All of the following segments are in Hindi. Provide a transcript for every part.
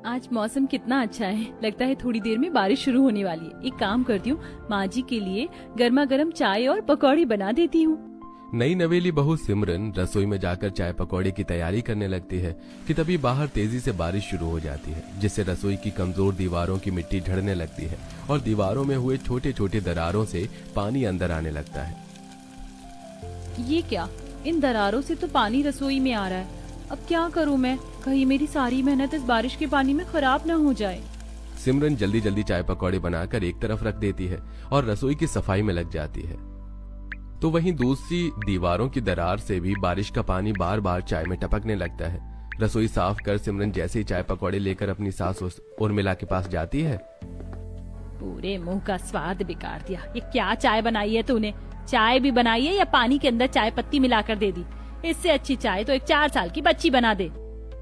आज मौसम कितना अच्छा है, लगता है थोड़ी देर में बारिश शुरू होने वाली है। एक काम करती हूँ, माँ जी के लिए गर्मा गर्म चाय और पकौड़ी बना देती हूँ। नई नवेली बहू सिमरन रसोई में जाकर चाय पकौड़े की तैयारी करने लगती है कि तभी बाहर तेजी से बारिश शुरू हो जाती है, जिससे रसोई की कमजोर दीवारों की मिट्टी झड़ने लगती है और दीवारों में हुए छोटे छोटे दरारों से पानी अंदर आने लगता है। ये क्या, इन दरारों से तो पानी रसोई में आ रहा है। अब क्या करूँ मैं, कहीं मेरी सारी मेहनत इस बारिश के पानी में खराब न हो जाए। सिमरन जल्दी जल्दी चाय पकौड़े बनाकर एक तरफ रख देती है और रसोई की सफाई में लग जाती है। तो वहीं दूसरी दीवारों की दरार से भी बारिश का पानी बार बार चाय में टपकने लगता है। रसोई साफ कर सिमरन जैसे ही चाय पकौड़े लेकर अपनी सास उर्मिला के पास जाती है। पूरे मुंह का स्वाद बिगाड़ दिया। ये क्या चाय बनाई है तूने? चाय भी बनाई है या पानी के अंदर चाय पत्ती मिलाकर दे दी? इससे अच्छी चाय तो एक 4 साल की बच्ची बना दे।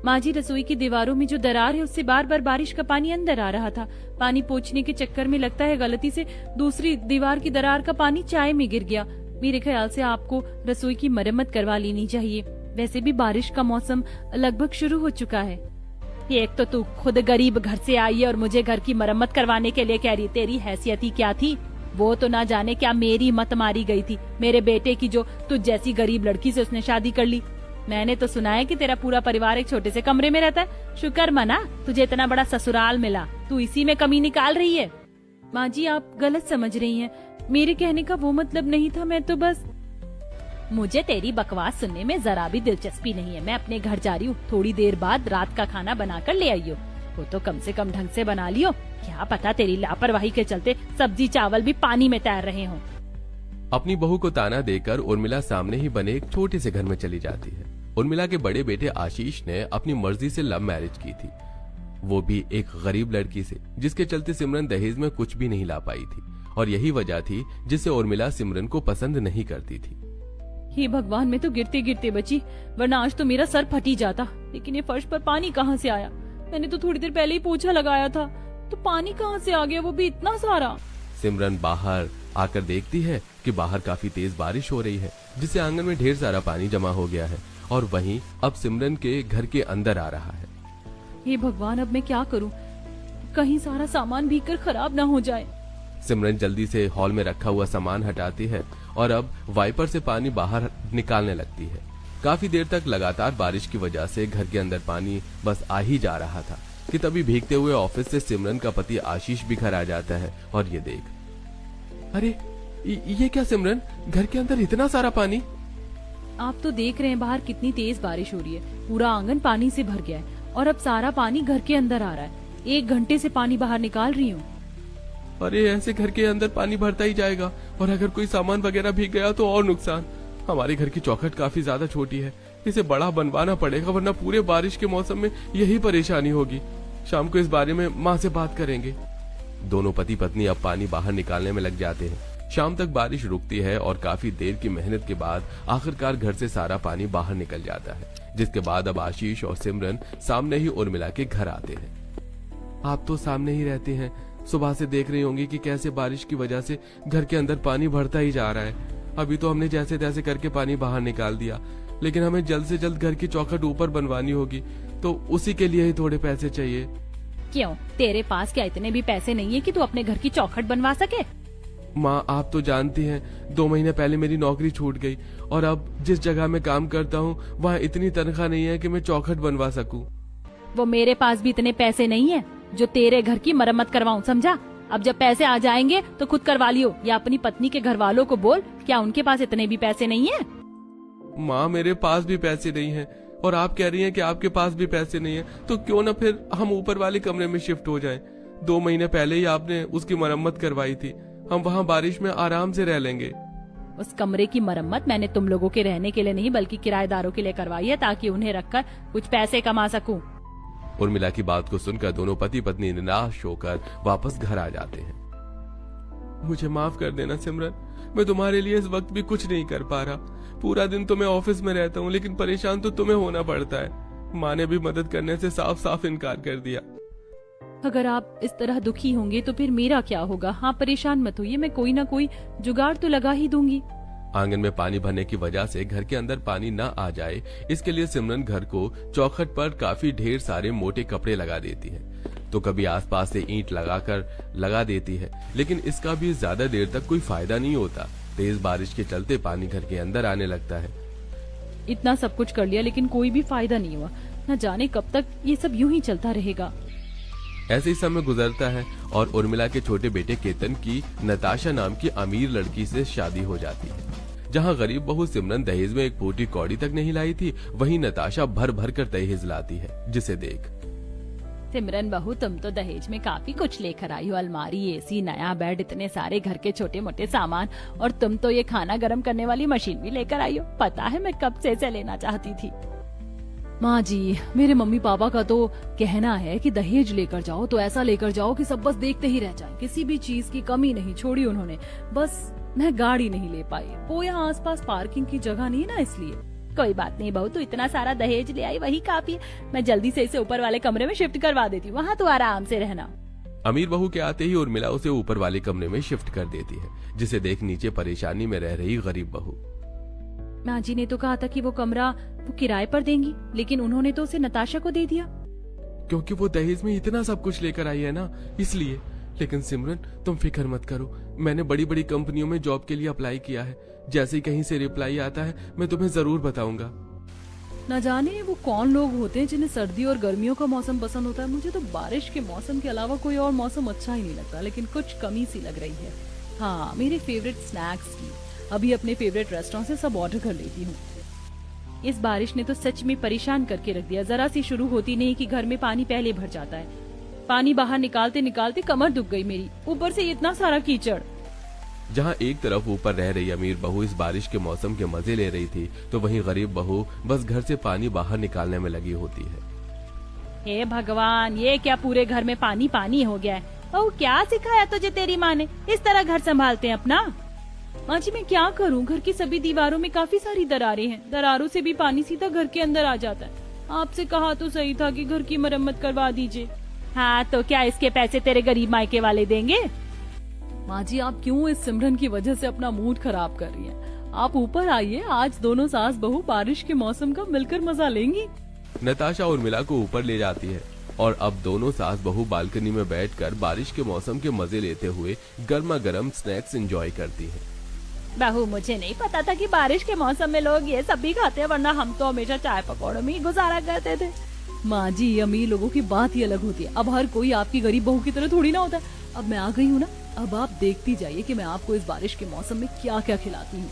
माँ जी, रसोई की दीवारों में जो दरार है उससे बार बार बारिश का पानी अंदर आ रहा था। पानी पोंछने के चक्कर में लगता है गलती से दूसरी दीवार की दरार का पानी चाय में गिर गया। मेरे ख्याल से आपको रसोई की मरम्मत करवा लेनी चाहिए। वैसे भी बारिश का मौसम लगभग शुरू हो चुका है। एक तो तू खुद गरीब घर से आई है और मुझे घर की मरम्मत करवाने के लिए कह रही। तेरी हैसियत ही क्या थी? वो तो ना जाने क्या मेरी मत मारी गई थी मेरे बेटे की, जो तुझ जैसी गरीब लड़की से उसने शादी कर ली। मैंने तो सुना है कि तेरा पूरा परिवार एक छोटे से कमरे में रहता है। शुक्र मना तुझे इतना बड़ा ससुराल मिला, तू इसी में कमी निकाल रही है। माँ जी, आप गलत समझ रही हैं। मेरे कहने का वो मतलब नहीं था, मैं तो बस। मुझे तेरी बकवास सुनने में जरा भी दिलचस्पी नहीं है। मैं अपने घर जा रही हूँ, थोड़ी देर बाद रात का खाना बनाकर ले आई हो। वो तो कम से कम ढंग से बना लियो। क्या पता तेरी लापरवाही के चलते सब्जी चावल भी पानी में तैर रहे हों। अपनी बहू को ताना देकर उर्मिला सामने ही बने एक छोटे से घर में चली जाती है। उर्मिला के बड़े बेटे आशीष ने अपनी मर्जी से लव मैरिज की थी, वो भी एक गरीब लड़की से, जिसके चलते सिमरन दहेज में कुछ भी नहीं ला पाई थी और यही वजह थी जिससे उर्मिला सिमरन को पसंद नहीं करती थी। हे भगवान, मैं तो गिरते गिरते बची, वरना आज तो मेरा सर फट ही जाता। लेकिन ये फर्श पर पानी कहाँ से आया? मैंने तो थोड़ी देर पहले ही पोछा लगाया था, तो पानी कहाँ से आ गया, वो भी इतना सारा? सिमरन बाहर आकर देखती है कि बाहर काफी तेज बारिश हो रही है, जिससे आंगन में ढेर सारा पानी जमा हो गया है और वहीं अब सिमरन के घर के अंदर आ रहा है। हे भगवान, अब मैं क्या करूं? कहीं सारा सामान भीगकर खराब ना हो जाए। सिमरन जल्दी से हॉल में रखा हुआ सामान हटाती है और अब वाइपर से पानी बाहर निकालने लगती है। काफी देर तक लगातार बारिश की वजह से घर के अंदर पानी बस आ ही जा रहा था कि तभी भीगते हुए ऑफिस से सिमरन का पति आशीष भी घर आ जाता है और ये देख, अरे ये क्या सिमरन, घर के अंदर इतना सारा पानी? आप तो देख रहे हैं बाहर कितनी तेज बारिश हो रही है। पूरा आंगन पानी से भर गया है और अब सारा पानी घर के अंदर आ रहा है। 1 घंटे से पानी बाहर निकाल रही हूँ। अरे ऐसे घर के अंदर पानी भरता ही जाएगा और अगर कोई सामान वगैरह भीग गया तो और नुकसान। हमारे घर की चौखट काफी ज्यादा छोटी है, इसे बड़ा बनवाना पड़ेगा, वरना पूरे बारिश के मौसम में यही परेशानी होगी। शाम को इस बारे में माँ से बात करेंगे। दोनों पति पत्नी अब पानी बाहर निकालने में लग जाते हैं। शाम तक बारिश रुकती है और काफी देर की मेहनत के बाद आखिरकार घर से सारा पानी बाहर निकल जाता है, जिसके बाद अब आशीष और सिमरन सामने ही उर्मिला के घर आते हैं। आप तो सामने ही रहते हैं, सुबह से देख रही होंगी कि कैसे बारिश की वजह से घर के अंदर पानी भरता ही जा रहा है। अभी तो हमने जैसे तैसे करके पानी बाहर निकाल दिया, लेकिन हमें जल्द से जल्द घर की चौखट ऊपर बनवानी होगी, तो उसी के लिए ही थोड़े पैसे चाहिए। क्यों, तेरे पास क्या इतने भी पैसे नहीं है कि तू अपने घर की चौखट बनवा सके? माँ, आप तो जानती हैं 2 महीने पहले मेरी नौकरी छूट गई और अब जिस जगह में काम करता हूँ वहाँ इतनी तनख्वाह नहीं है कि मैं चौखट बनवा सकूँ। वो मेरे पास भी इतने पैसे नहीं है जो तेरे घर की मरम्मत करवाऊं, समझा? अब जब पैसे आ जाएंगे तो खुद करवा लियो, या अपनी पत्नी के घर वालों को बोल, क्या उनके पास इतने भी पैसे नहीं है? माँ, मेरे पास भी पैसे नहीं है और आप कह रही हैं कि आपके पास भी पैसे नहीं है, तो क्यों ना फिर हम ऊपर वाले कमरे में शिफ्ट हो जाएं। 2 महीने पहले ही आपने उसकी मरम्मत करवाई थी, हम वहाँ बारिश में आराम से रह लेंगे। उस कमरे की मरम्मत मैंने तुम लोगों के रहने के लिए नहीं बल्कि किराएदारों के लिए करवाई है, ताकि उन्हें रखकर कुछ पैसे कमा सकूं। उर्मिला की बात को सुनकर दोनों पति पत्नी निराश होकर वापस घर आ जाते हैं। मुझे माफ कर देना सिमरन, मैं तुम्हारे लिए इस वक्त भी कुछ नहीं कर पा रहा। पूरा दिन तो मैं ऑफिस में रहता हूँ, लेकिन परेशान तो तुम्हें होना पड़ता है। माँ ने भी मदद करने से साफ साफ इनकार कर दिया। अगर आप इस तरह दुखी होंगे तो फिर मेरा क्या होगा? हाँ, परेशान मत होइए, मैं कोई ना कोई जुगाड़ तो लगा ही दूंगी। आंगन में पानी भरने की वजह से घर के अंदर पानी न आ जाए, इसके लिए सिमरन घर को चौखट पर काफी ढेर सारे मोटे कपड़े लगा देती है। तो कभी आसपास से ईंट लगा देती है, लेकिन इसका भी ज्यादा देर तक कोई फायदा नहीं होता। तेज बारिश के चलते पानी घर के अंदर आने लगता है। इतना सब कुछ कर लिया लेकिन कोई भी फायदा नहीं हुआ। न जाने कब तक ये सब यूं ही चलता रहेगा। ऐसे ही समय गुजरता है और उर्मिला के छोटे बेटे केतन की नताशा नाम की अमीर लड़की से शादी हो जाती है। जहां गरीब बहू सिमरन दहेज में एक पोटी कौड़ी तक नहीं लाई थी, वहीं नताशा भर भर कर दहेज लाती है, जिसे देख सिमरन बहू तुम तो दहेज में काफी कुछ लेकर आई हो, अलमारी, एसी, नया बेड, इतने सारे घर के छोटे मोटे सामान, और तुम तो ये खाना गर्म करने वाली मशीन भी लेकर आई हो। पता है मैं कब से इसे लेना चाहती थी। माँ जी, मेरे मम्मी पापा का तो कहना है कि दहेज लेकर जाओ तो ऐसा लेकर जाओ कि सब बस देखते ही रह जाएं। किसी भी चीज की कमी नहीं छोड़ी उन्होंने। बस मैं गाड़ी नहीं ले पाई, वो यहाँ आसपास पार्किंग की जगह नहीं ना, इसलिए। कोई बात नहीं बहू, तू इतना सारा दहेज ले आई वही काफी है। मैं जल्दी से इसे ऊपर वाले कमरे में शिफ्ट करवा देती हूँ, वहाँ तू आराम से रहना। अमीर बहू के आते ही उर्मिला उसे ऊपर वाले कमरे में शिफ्ट कर देती है, जिसे देख नीचे परेशानी में रह रही गरीब बहू। माँ जी ने तो कहा था कि वो कमरा वो किराए पर देंगी, लेकिन उन्होंने तो उसे नताशा को दे दिया। क्योंकि वो दहेज में इतना सब कुछ लेकर आई है ना, इसलिए। लेकिन सिमरन तुम फिक्र मत करो, मैंने बड़ी बड़ी कंपनियों में जॉब के लिए अप्लाई किया है। जैसे ही कहीं से रिप्लाई आता है मैं तुम्हें जरूर बताऊंगा। न जाने वो कौन लोग होते हैं जिन्हें सर्दी और गर्मियों का मौसम पसंद होता है। मुझे तो बारिश के मौसम के अलावा कोई और मौसम अच्छा ही नहीं लगता, लेकिन कुछ कमी सी लग रही है। हाँ, मेरे फेवरेट स्नैक्स की अभी अपने फेवरेट रेस्टोरेंट से सब ऑर्डर कर लेती हूँ। इस बारिश ने तो सच में परेशान करके रख दिया। जरा सी शुरू होती नहीं कि घर में पानी पहले भर जाता है। पानी बाहर निकालते निकालते कमर दुख गई मेरी, ऊपर से इतना सारा कीचड़। जहां एक तरफ ऊपर रह रही अमीर बहू इस बारिश के मौसम के मजे ले रही थी, तो वहीं गरीब बहू बस घर से पानी बाहर निकालने में लगी होती है। हे भगवान, ये क्या पूरे घर में पानी पानी हो गया है। बहू क्या सिखाया तुझे तेरी माँ ने, इस तरह घर संभालते हैं अपना? माँ जी मैं क्या करूँ, घर की सभी दीवारों में काफी सारी दरारें हैं। दरारों से भी पानी सीधा घर के अंदर आ जाता है। आपसे कहा तो सही था कि घर की मरम्मत करवा दीजिए। हाँ तो क्या इसके पैसे तेरे गरीब मायके वाले देंगे? माँ जी आप क्यों इस सिमरन की वजह से अपना मूड खराब कर रही हैं? आप ऊपर आइए, आज दोनों सास बहू बारिश के मौसम का मिलकर मजा लेंगी। नताशा उर्मिला को ऊपर ले जाती है और अब दोनों सास बहू बालकनी में बैठकर बारिश के मौसम के मजे लेते हुए गर्मा गर्म स्नैक्स एंजॉय करती है। बहू मुझे नहीं पता था कि बारिश के मौसम में लोग ये सब भी खाते हैं, वरना हम तो हमेशा चाय पकौड़ों में ही गुजारा करते थे। माँ जी अमीर लोगों की बात ही अलग होती है। अब हर कोई आपकी गरीब बहू की तरह थोड़ी ना होता है। अब मैं आ गई हूँ ना, अब आप देखती जाइए कि मैं आपको इस बारिश के मौसम में क्या क्या खिलाती हूँ।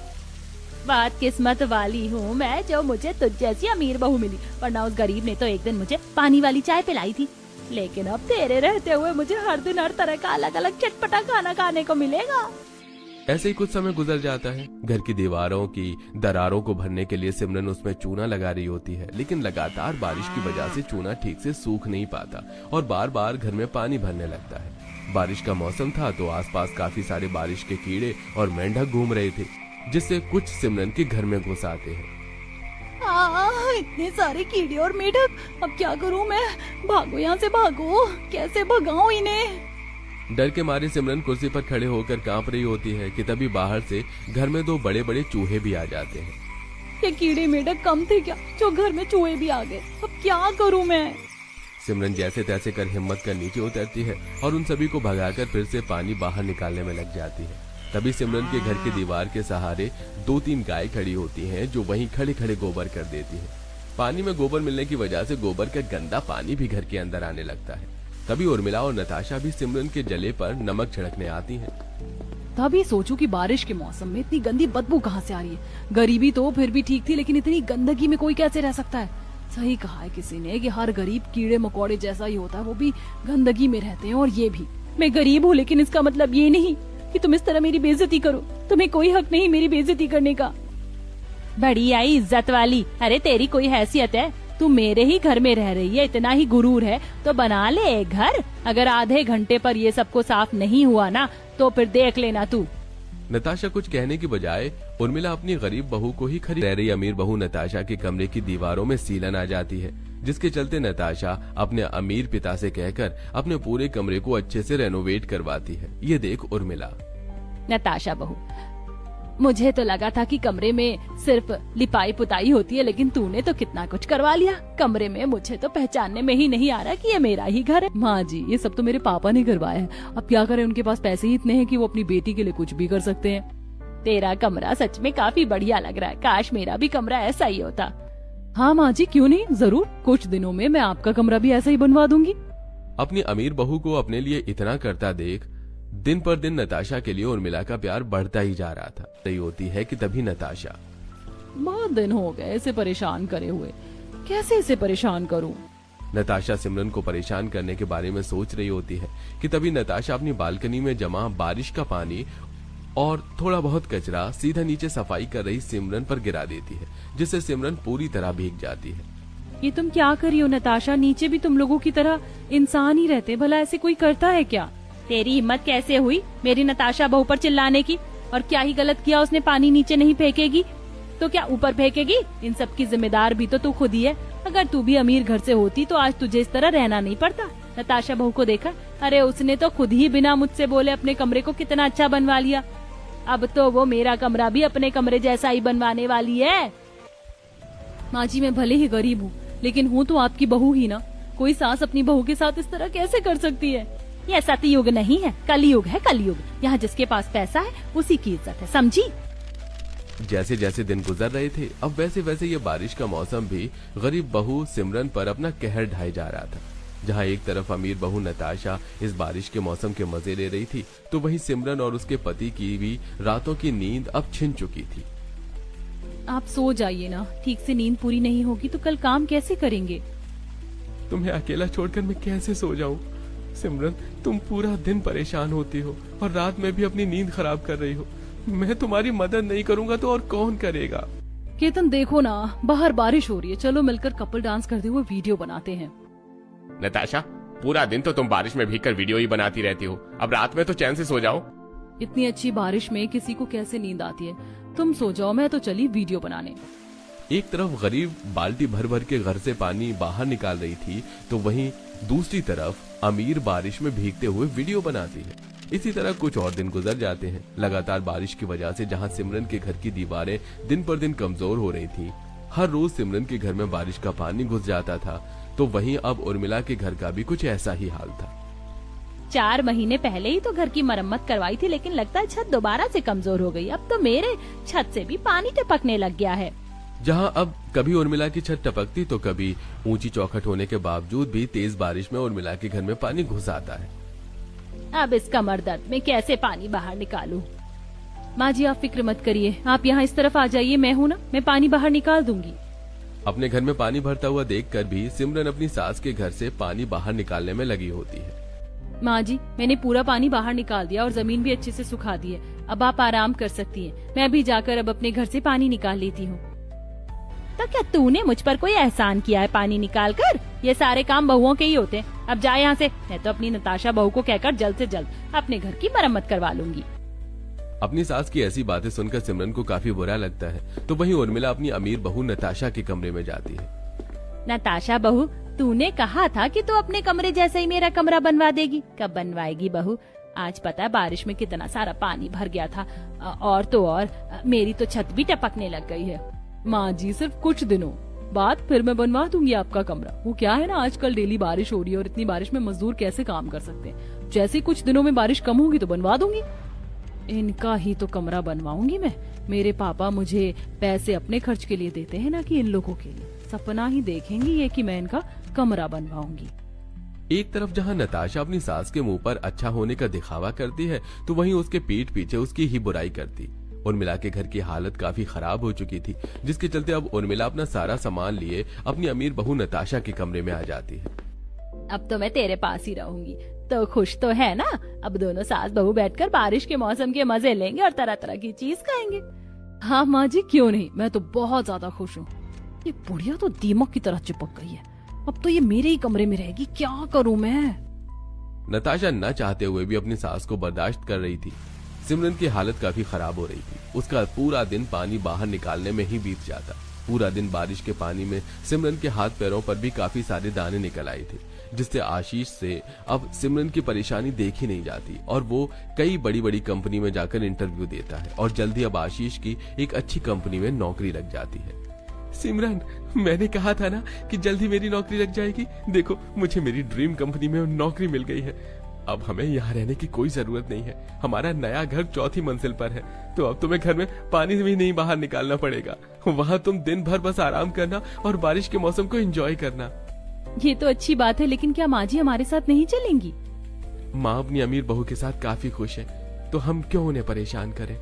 बात किस्मत वाली हूँ मैं जो मुझे तुझ जैसी अमीर बहू मिली, वरना उस गरीब ने तो एक दिन मुझे पानी वाली चाय पिलाई थी। लेकिन अब तेरे रहते हुए मुझे हर दिन हर तरह का अलग अलग चटपटा खाना खाने को मिलेगा। ऐसे ही कुछ समय गुजर जाता है। घर की दीवारों की दरारों को भरने के लिए सिमरन उसमें चूना लगा रही होती है, लेकिन लगातार बारिश की वजह से चूना ठीक से सूख नहीं पाता और बार बार घर में पानी भरने लगता है। बारिश का मौसम था तो आसपास काफी सारे बारिश के कीड़े और मेंढक घूम रहे थे, जिससे कुछ सिमरन के घर में घुस आते हैं। इतने सारे कीड़े और मेंढक, अब क्या करूं मैं? भागो यहाँ से भागो, कैसे भगाऊं इन्हें? डर के मारे सिमरन कुर्सी पर खड़े होकर कांप रही होती है कि तभी बाहर से घर में दो बड़े बड़े चूहे भी आ जाते हैं। ये कीड़े मेंढक कम थे क्या जो घर में चूहे भी आ गए? अब क्या करूं मैं? सिमरन जैसे तैसे कर हिम्मत कर नीचे उतरती है और उन सभी को भगाकर फिर से पानी बाहर निकालने में लग जाती है। तभी सिमरन के घर की दीवार के सहारे 2-3 गाय खड़ी होती हैं, जो वहीं खड़े खड़े गोबर कर देती हैं। पानी में गोबर मिलने की वजह से गोबर का गंदा पानी भी घर के अंदर आने लगता है। तभी उर्मिला और नताशा भी सिमरन के जले पर नमक छिड़कने आती हैं। तभी सोचूं कि बारिश के मौसम में इतनी गंदी बदबू कहाँ से आ रही है। गरीबी तो फिर भी ठीक थी, लेकिन इतनी गंदगी में कोई कैसे रह सकता है? सही कहा है किसी ने कि हर गरीब कीड़े मकोड़े जैसा ही होता है, वो भी गंदगी में रहते हैं। और ये भी मैं गरीब हूँ, लेकिन इसका मतलब ये नहीं कि तुम इस तरह मेरी बेइज्जती करो। तुम्हें कोई हक नहीं मेरी बेइज्जती करने का। बड़ी आई इज्जत वाली, अरे तेरी कोई हैसियत है? तू मेरे ही घर में रह रही है, इतना ही गुरूर है तो बना ले एक घर। अगर आधे घंटे पर ये सबको साफ नहीं हुआ ना तो फिर देख लेना तू। नताशा कुछ कहने की बजाय उर्मिला अपनी गरीब बहू को ही खरीद रह रही अमीर बहू नताशा के कमरे की दीवारों में सीलन आ जाती है, जिसके चलते नताशा अपने अमीर पिता से कहकर अपने पूरे कमरे को अच्छे से रेनोवेट करवाती है। ये देख उर्मिला। नताशा बहू, मुझे तो लगा था कि कमरे में सिर्फ लिपाई पुताई होती है, लेकिन तूने तो कितना कुछ करवा लिया कमरे में। मुझे तो पहचानने में ही नहीं आ रहा कि ये मेरा ही घर है। माँ जी, ये सब तो मेरे पापा ने करवाया है। अब क्या करें, उनके पास पैसे ही इतने हैं कि वो अपनी बेटी के लिए कुछ भी कर सकते हैं। तेरा कमरा सच में काफी बढ़िया लग रहा है। काश मेरा भी कमरा ऐसा ही होता। हाँ माँ जी, क्यों नहीं, जरूर। कुछ दिनों में मैं आपका कमरा भी ऐसा ही बनवा दूंगी। अपनी अमीर बहू को अपने लिए इतना करता देख दिन पर दिन नताशा के लिए उर्मिला का प्यार बढ़ता ही जा रहा था। सही होती है कि तभी नताशा, बहुत दिन हो गए इसे परेशान करे हुए, कैसे इसे परेशान करूं। नताशा सिमरन को परेशान करने के बारे में सोच रही होती है कि तभी नताशा अपनी बालकनी में जमा बारिश का पानी और थोड़ा बहुत कचरा सीधा नीचे सफाई कर रही सिमरन पर गिरा देती है, जिससे सिमरन पूरी तरह भीग जाती है। ये तुम क्या करी हो नताशा? नीचे भी तुम लोगों की तरह इंसान ही रहते, भला ऐसे कोई करता है क्या? तेरी हिम्मत कैसे हुई मेरी नताशा बहू पर चिल्लाने की? और क्या ही गलत किया उसने? पानी नीचे नहीं फेंकेगी तो क्या ऊपर फेंकेगी? इन सब की जिम्मेदार भी तो तू खुद ही है। अगर तू भी अमीर घर से होती तो आज तुझे इस तरह रहना नहीं पड़ता। नताशा बहू को देखा, अरे उसने तो खुद ही बिना मुझसे बोले अपने कमरे को कितना अच्छा बनवा लिया। अब तो वो मेरा कमरा भी अपने कमरे जैसा ही बनवाने वाली है। माँ जी, मैं भले ही गरीब हूँ, लेकिन हूँ तो आपकी बहू ही ना। कोई सास अपनी बहू के साथ इस तरह कैसे कर सकती है? ये सतयुग नहीं है, कलयुग है, कलयुग। यहाँ जिसके पास पैसा है उसी की इज्जत है, समझी? जैसे जैसे दिन गुजर रहे थे, अब वैसे वैसे ये बारिश का मौसम भी गरीब बहू सिमरन पर अपना कहर ढाई जा रहा था। जहाँ एक तरफ अमीर बहू नताशा इस बारिश के मौसम के मजे ले रही थी, तो वहीं सिमरन और उसके पति की भी रातों की नींद अब छिन चुकी थी। आप सो जाइए ना, ठीक से नींद पूरी नहीं होगी तो कल काम कैसे करेंगे? तुम्हें अकेला छोड़कर मैं कैसे सो जाऊं? सिमरन, तुम पूरा दिन परेशान होती हो और रात में भी अपनी नींद खराब कर रही हो। मैं तुम्हारी मदद नहीं करूंगा तो और कौन करेगा? केतन देखो ना, बाहर बारिश हो रही है, चलो मिलकर कपल डांस करते हुए वीडियो बनाते हैं। नताशा, पूरा दिन तो तुम बारिश में भीगकर वीडियो ही बनाती रहती हो। अब रात में तो चैन से सो जाओ। इतनी अच्छी बारिश में किसी को कैसे नींद आती है? तुम सो जाओ, मैं तो चली वीडियो बनाने। एक तरफ गरीब बाल्टी भर भर के घर से पानी बाहर निकाल रही थी, तो वहीं दूसरी तरफ अमीर बारिश में भीगते हुए वीडियो बनाती है। इसी तरह कुछ और दिन गुजर जाते हैं। लगातार बारिश की वजह से जहां सिमरन के घर की दीवारें दिन पर दिन कमजोर हो रही थी, हर रोज सिमरन के घर में बारिश का पानी घुस जाता था, तो वहीं अब उर्मिला के घर का भी कुछ ऐसा ही हाल था। 4 महीने पहले ही तो घर की मरम्मत करवाई थी, लेकिन लगता है छत दोबारा से कमजोर हो गई। अब तो मेरे छत से भी पानी टपकने लग गया है। जहां अब कभी उर्मिला की छत टपकती तो कभी ऊंची चौखट होने के बावजूद भी तेज बारिश में उर्मिला के घर में पानी घुस आता है। अब इस कमर दर्द में कैसे पानी बाहर निकालूं? माँ जी, आप फिक्र मत करिए, आप यहाँ इस तरफ आ जाइए, मैं हूँ ना, मैं पानी बाहर निकाल दूंगी। अपने घर में पानी भरता हुआ देखकर भी सिमरन अपनी सास के घर से पानी बाहर निकालने में लगी होती है। माँ जी, मैंने पूरा पानी बाहर निकाल दिया और जमीन भी अच्छे से सुखा दी है। अब आप आराम कर सकती हैं। मैं अभी जाकर अब अपने घर से पानी निकाल लेती हूँ। तो क्या तूने मुझ पर कोई एहसान किया है पानी निकाल कर? ये सारे काम बहुओं के ही होते हैं। अब जा यहाँ से, मैं तो अपनी नताशा बहू को कहकर जल्द से जल्द अपने घर की मरम्मत करवा लूंगी। अपनी सास की ऐसी बातें सुनकर सिमरन को काफी बुरा लगता है, तो वहीं उर्मिला अपनी अमीर बहू नताशा के कमरे में जाती है। नताशा बहू, तूने कहा था कि तू अपने कमरे जैसे ही मेरा कमरा बनवा देगी। कब बनवाएगी बहू? आज पता है बारिश में कितना सारा पानी भर गया था, और तो और मेरी तो छत भी टपकने लग गई है। माँ जी, सिर्फ कुछ दिनों बाद फिर मैं बनवा दूंगी आपका कमरा। वो क्या है ना, आजकल डेली बारिश हो रही है और इतनी बारिश में मजदूर कैसे काम कर सकते हैं। जैसे कुछ दिनों में बारिश कम होगी तो बनवा दूंगी। इनका ही तो कमरा बनवाऊंगी मैं। मेरे पापा मुझे पैसे अपने खर्च के लिए देते हैं, ना कि इन लोगों के लिए। सपना ही देखेंगी ये कि मैं इनका कमरा बनवाऊंगी। एक तरफ जहां नताशा अपनी सास के मुंह पर अच्छा होने का दिखावा करती है, तो वहीं उसके पीठ पीछे उसकी ही बुराई करती। उर्मिला के घर की हालत काफी खराब हो चुकी थी, जिसके चलते अब उर्मिला अपना सारा सामान लिए अपनी अमीर बहू नताशा के कमरे में आ जाती है। अब तो मैं तेरे पास ही रहूंगी, तो खुश तो है ना? अब दोनों सास बहू बैठकर बारिश के मौसम के मजे लेंगे और तरह तरह की चीज खाएंगे। हाँ माँ जी, क्यों नहीं, मैं तो बहुत ज्यादा खुश हूँ। ये बुढ़िया तो दीमक की तरह चिपक गई है। अब तो ये मेरे ही कमरे में रहेगी, क्या करूँ मैं? नताशा न चाहते हुए भी अपनी सास को बर्दाश्त कर रही थी। सिमरन की हालत काफी खराब हो रही थी। उसका पूरा दिन पानी बाहर निकालने में ही बीत जाता। पूरा दिन बारिश के पानी में सिमरन के हाथ पैरों पर भी काफी सारे दाने निकल आए थे। जिससे आशीष से अब सिमरन की परेशानी देखी नहीं जाती और वो कई बड़ी बड़ी कंपनी में जाकर इंटरव्यू देता है और जल्दी अब आशीष की एक अच्छी कंपनी में नौकरी लग जाती है। सिमरन, मैंने कहा था ना कि जल्दी मेरी नौकरी लग जाएगी। देखो, मुझे मेरी ड्रीम कंपनी में नौकरी मिल गई है। अब हमें यहाँ रहने की कोई जरूरत नहीं है। हमारा नया घर 4थी मंजिल पर है, तो अब तुम्हें घर में पानी भी नहीं बाहर निकालना पड़ेगा। वहाँ तुम दिन भर बस आराम करना और बारिश के मौसम को एंजॉय करना। ये तो अच्छी बात है, लेकिन क्या माँ जी हमारे साथ नहीं चलेंगी? माँ अपनी अमीर बहू के साथ काफी खुश है, तो हम क्यों उन्हें परेशान करें।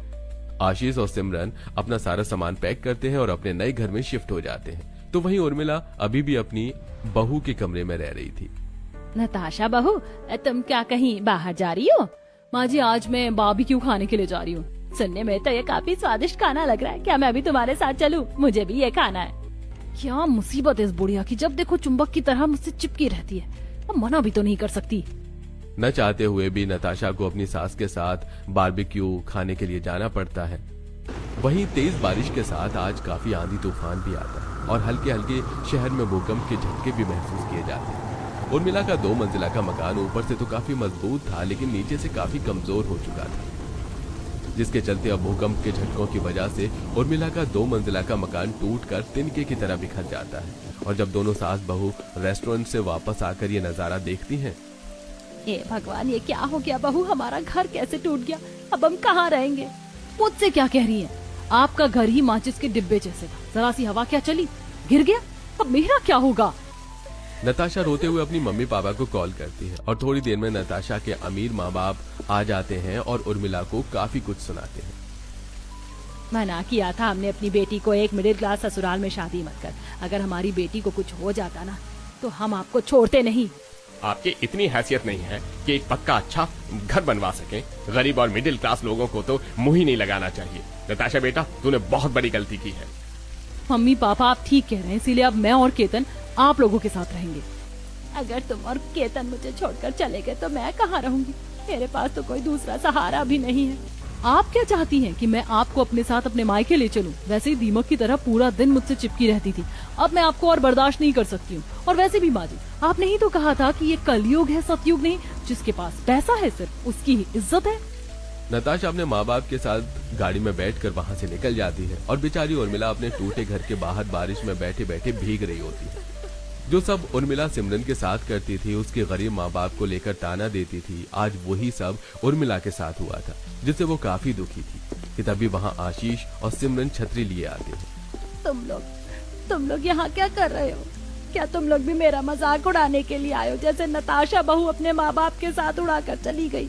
आशीष और सिमरन अपना सारा सामान पैक करते हैं और अपने नए घर में शिफ्ट हो जाते हैं। तो वहीं उर्मिला अभी भी अपनी बहू के कमरे में रह रही थी। नताशा बहू, तुम क्या कहीं बाहर जा रही हो? माँ जी, आज मैं बारबेक्यू खाने के लिए जा रही हूँ। सुनने में तो ये काफी स्वादिष्ट खाना लग रहा है। क्या मैं भी तुम्हारे साथ चलूं? मुझे भी ये खाना है। क्या मुसीबत है इस बुढ़िया की, जब देखो चुंबक की तरह मुझसे चिपकी रहती है। अब मना भी तो नहीं कर सकती। न चाहते हुए भी नताशा को अपनी सास के साथ बारबेक्यू खाने के लिए जाना पड़ता है। वहीं तेज बारिश के साथ आज काफी आंधी तूफान भी आता है और हल्के हल्के शहर में भूकंप के झटके भी महसूस किए जाते हैं। उर्मिला का 2 मंजिला का मकान ऊपर से तो काफी मजबूत था, लेकिन नीचे से काफी कमजोर हो चुका था, जिसके चलते अब भूकंप के झटकों की वजह से उर्मिला का 2 मंजिला का मकान टूटकर तिनके की तरह बिखर जाता है। और जब दोनों सास बहू रेस्टोरेंट से वापस आकर ये नजारा देखती हैं, ये भगवान, ये क्या हो गया बहू? हमारा घर कैसे टूट गया? अब हम कहाँ रहेंगे? मुझसे क्या कह रही है? आपका घर ही माचिस के डिब्बे जैसे था, जरा सी हवा क्या चली, गिर गया। अब मेरा क्या होगा? नताशा रोते हुए अपनी मम्मी पापा को कॉल करती है और थोड़ी देर में नताशा के अमीर माँ बाप आ जाते हैं और उर्मिला को काफी कुछ सुनाते हैं। मना किया था हमने अपनी बेटी को एक मिडिल क्लास ससुराल में शादी मत कर। अगर हमारी बेटी को कुछ हो जाता ना, तो हम आपको छोड़ते नहीं। आपकी इतनी हैसियत नहीं है कि एक पक्का अच्छा घर बनवा सके। गरीब और मिडिल क्लास लोगों को तो मुंह ही नहीं लगाना चाहिए। नताशा बेटा, तूने बहुत बड़ी गलती की है। मम्मी पापा, आप ठीक कह रहे हैं, इसीलिए अब मैं और केतन आप लोगों के साथ रहेंगे। अगर तुम और केतन मुझे छोड़कर चले गए तो मैं कहाँ रहूंगी? मेरे पास तो कोई दूसरा सहारा भी नहीं है। आप क्या चाहती हैं कि मैं आपको अपने साथ अपने मायके ले चलूं? वैसे ही दीमक की तरह पूरा दिन मुझसे चिपकी रहती थी, अब मैं आपको और बर्दाश्त नहीं कर सकती हूँ। और वैसे भी माँ जी, आपने ही तो कहा था कि ये कलयुग है, सतयुग नहीं। जिसके पास पैसा है सिर्फ उसकी ही इज्जत है। नताशा अपने माँ बाप के साथ गाड़ी में बैठकर वहाँ से निकल जाती है और बेचारी उर्मिला अपने टूटे घर के बाहर बारिश में बैठे बैठे भीग रही होती है। जो सब उर्मिला सिमरन के साथ करती थी, उसके गरीब माँ बाप को लेकर ताना देती थी, आज वही सब उर्मिला के साथ हुआ था, जिससे वो काफी दुखी थी कि तभी वहाँ आशीष और सिमरन छतरी लिए आते हैं। तुम लोग यहाँ क्या कर रहे हो? क्या तुम लोग भी मेरा मजाक उड़ाने के लिए आए हो, जैसे नताशा बहू अपने माँ बाप के साथ उड़ाकर चली गई?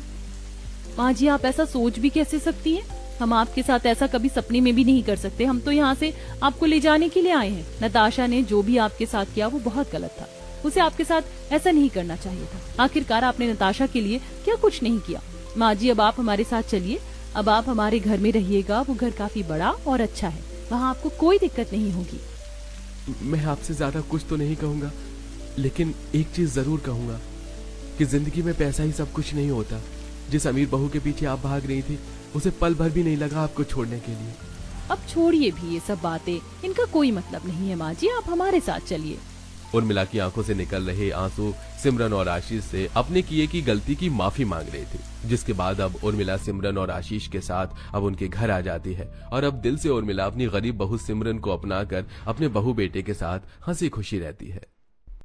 माँ जी, आप ऐसा सोच भी कैसे सकती हैं? हम आपके साथ ऐसा कभी सपने में भी नहीं कर सकते। हम तो यहाँ से आपको ले जाने के लिए आए हैं। नताशा ने जो भी आपके साथ किया वो बहुत गलत था। उसे आपके साथ ऐसा नहीं करना चाहिए था। आखिरकार आपने नताशा के लिए क्या कुछ नहीं किया। माँ जी, अब आप हमारे साथ चलिए। अब आप हमारे घर में रहिएगा। वो घर काफी बड़ा और अच्छा है, वहाँ आपको कोई दिक्कत नहीं होगी। मैं आपसे ज्यादा कुछ तो नहीं कहूंगा, लेकिन एक चीज जरूर कहूंगा कि जिंदगी में पैसा ही सब कुछ नहीं होता। जिस अमीर बहू के पीछे आप भाग रही थी, उसे पल भर भी नहीं लगा आपको छोड़ने के लिए। अब छोड़िए भी ये सब बातें, इनका कोई मतलब नहीं है। माँ जी, आप हमारे साथ चलिए। उर्मिला की आंखों से निकल रहे आंसू सिमरन और आशीष से अपने किए की गलती की माफी मांग रहे थे, जिसके बाद अब उर्मिला सिमरन और आशीष के साथ अब उनके घर आ जाती है और अब दिल से उर्मिला अपनी गरीब बहू सिमरन को अपनाकर अपने बहू बेटे के साथ हंसी खुशी रहती है।